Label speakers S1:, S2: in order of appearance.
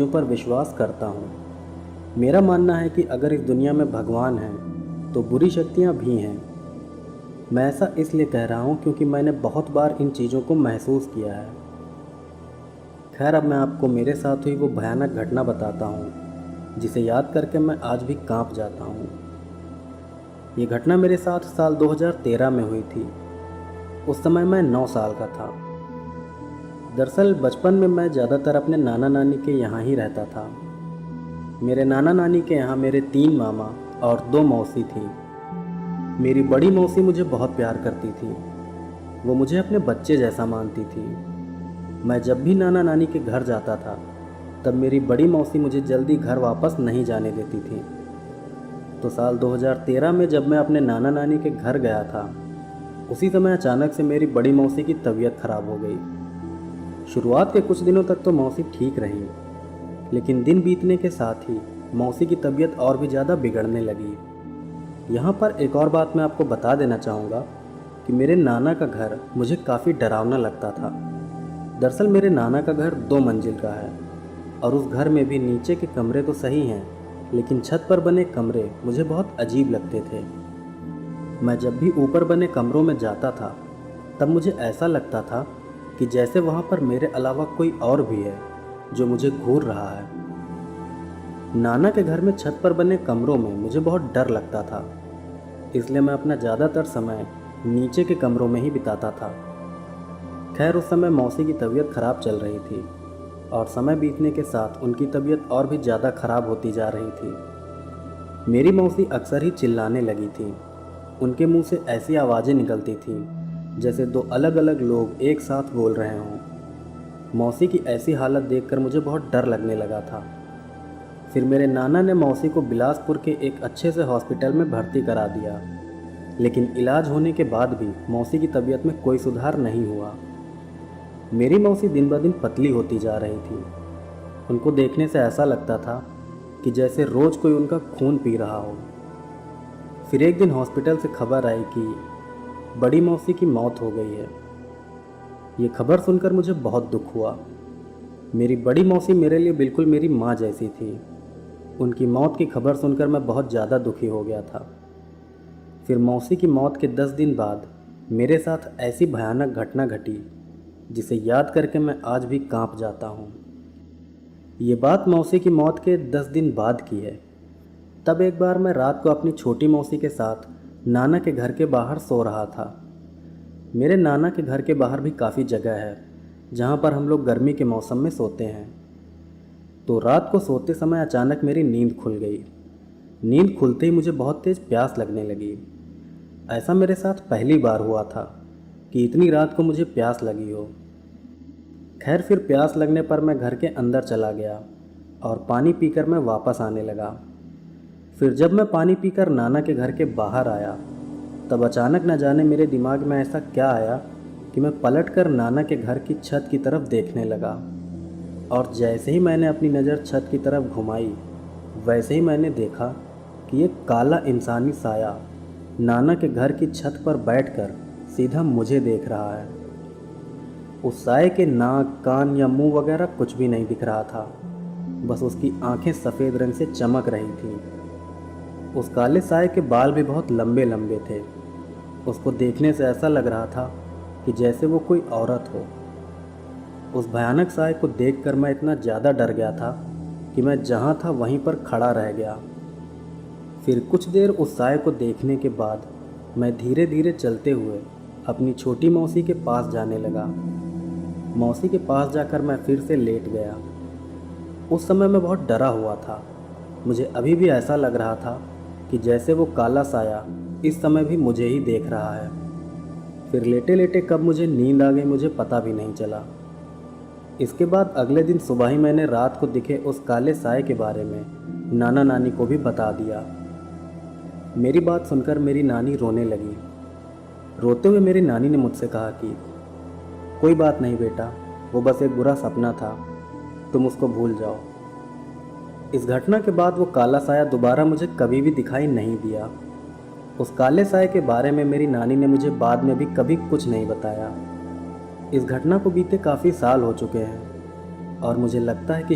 S1: चीज़ों पर विश्वास करता हूँ। मेरा मानना है कि अगर इस दुनिया में भगवान है तो बुरी शक्तियाँ भी हैं। मैं ऐसा इसलिए कह रहा हूँ क्योंकि मैंने बहुत बार इन चीज़ों को महसूस किया है। खैर, अब मैं आपको मेरे साथ हुई वो भयानक घटना बताता हूँ जिसे याद करके मैं आज भी कांप जाता हूँ। ये घटना मेरे साथ साल 2013 में हुई थी। उस समय मैं 9 साल का था। दरअसल बचपन में मैं ज़्यादातर अपने नाना नानी के यहाँ ही रहता था। मेरे नाना नानी के यहाँ मेरे 3 मामा और 2 मौसी थी। मेरी बड़ी मौसी मुझे बहुत प्यार करती थी। वो मुझे अपने बच्चे जैसा मानती थी। मैं जब भी नाना नानी के घर जाता था तब मेरी बड़ी मौसी मुझे जल्दी घर वापस नहीं जाने देती थी। तो साल 2013 में जब मैं अपने नाना नानी के घर गया था, उसी समय अचानक से मेरी बड़ी मौसी की तबीयत खराब हो गई। शुरुआत के कुछ दिनों तक तो मौसी ठीक रही, लेकिन दिन बीतने के साथ ही मौसी की तबीयत और भी ज़्यादा बिगड़ने लगी। यहाँ पर एक और बात मैं आपको बता देना चाहूँगा कि मेरे नाना का घर मुझे काफ़ी डरावना लगता था। दरअसल मेरे नाना का घर 2 मंजिल का है और उस घर में भी नीचे के कमरे तो सही हैं, लेकिन छत पर बने कमरे मुझे बहुत अजीब लगते थे। मैं जब भी ऊपर बने कमरों में जाता था तब मुझे ऐसा लगता था कि जैसे वहाँ पर मेरे अलावा कोई और भी है जो मुझे घूर रहा है। नाना के घर में छत पर बने कमरों में मुझे बहुत डर लगता था, इसलिए मैं अपना ज़्यादातर समय नीचे के कमरों में ही बिताता था। खैर, उस समय मौसी की तबीयत ख़राब चल रही थी और समय बीतने के साथ उनकी तबीयत और भी ज़्यादा ख़राब होती जा रही थी। मेरी मौसी अक्सर ही चिल्लाने लगी थी। उनके मुंह से ऐसी आवाज़ें निकलती थीं जैसे 2 अलग अलग लोग एक साथ बोल रहे हों। मौसी की ऐसी हालत देखकर मुझे बहुत डर लगने लगा था। फिर मेरे नाना ने मौसी को बिलासपुर के एक अच्छे से हॉस्पिटल में भर्ती करा दिया, लेकिन इलाज होने के बाद भी मौसी की तबीयत में कोई सुधार नहीं हुआ। मेरी मौसी दिन ब दिन पतली होती जा रही थी। उनको देखने से ऐसा लगता था कि जैसे रोज़ कोई उनका खून पी रहा हो। फिर एक दिन हॉस्पिटल से खबर आई कि बड़ी मौसी की मौत हो गई है। ये खबर सुनकर मुझे बहुत दुख हुआ। मेरी बड़ी मौसी मेरे लिए बिल्कुल मेरी माँ जैसी थी। उनकी मौत की खबर सुनकर मैं बहुत ज़्यादा दुखी हो गया था। फिर मौसी की मौत के 10 दिन बाद मेरे साथ ऐसी भयानक घटना घटी जिसे याद करके मैं आज भी कांप जाता हूँ। ये बात मौसी की मौत के 10 दिन बाद की है। तब एक बार मैं रात को अपनी छोटी मौसी के साथ नाना के घर के बाहर सो रहा था। मेरे नाना के घर के बाहर भी काफ़ी जगह है जहाँ पर हम लोग गर्मी के मौसम में सोते हैं। तो रात को सोते समय अचानक मेरी नींद खुल गई। नींद खुलते ही मुझे बहुत तेज़ प्यास लगने लगी। ऐसा मेरे साथ पहली बार हुआ था कि इतनी रात को मुझे प्यास लगी हो। खैर, फिर प्यास लगने पर मैं घर के अंदर चला गया और पानी पीकर मैं वापस आने लगा। फिर जब मैं पानी पीकर नाना के घर के बाहर आया तब अचानक न जाने मेरे दिमाग में ऐसा क्या आया कि मैं पलटकर नाना के घर की छत की तरफ देखने लगा। और जैसे ही मैंने अपनी नज़र छत की तरफ घुमाई, वैसे ही मैंने देखा कि एक काला इंसानी साया नाना के घर की छत पर बैठकर सीधा मुझे देख रहा है। उस साये के नाक, कान या मुंह वगैरह कुछ भी नहीं दिख रहा था, बस उसकी आंखें सफ़ेद रंग से चमक रही थीं। उस काले साये के बाल भी बहुत लंबे लंबे थे। उसको देखने से ऐसा लग रहा था कि जैसे वो कोई औरत हो। उस भयानक साये को देखकर मैं इतना ज़्यादा डर गया था कि मैं जहाँ था वहीं पर खड़ा रह गया। फिर कुछ देर उस साये को देखने के बाद मैं धीरे धीरे चलते हुए अपनी छोटी मौसी के पास जाने लगा। मौसी के पास जाकर मैं फिर से लेट गया। उस समय मैं बहुत डरा हुआ था। मुझे अभी भी ऐसा लग रहा था कि जैसे वो काला साया इस समय भी मुझे ही देख रहा है। फिर लेटे लेटे कब मुझे नींद आ गई मुझे पता भी नहीं चला। इसके बाद अगले दिन सुबह ही मैंने रात को दिखे उस काले साये के बारे में नाना नानी को भी बता दिया। मेरी बात सुनकर मेरी नानी रोने लगी। रोते हुए मेरी नानी ने मुझसे कहा कि कोई बात नहीं बेटा, वो बस एक बुरा सपना था, तुम उसको भूल जाओ। इस घटना के बाद वो काला साया दोबारा मुझे कभी भी दिखाई नहीं दिया। उस काले साये के बारे में मेरी नानी ने मुझे बाद में भी कभी कुछ नहीं बताया। इस घटना को बीते काफ़ी साल हो चुके हैं और मुझे लगता है कि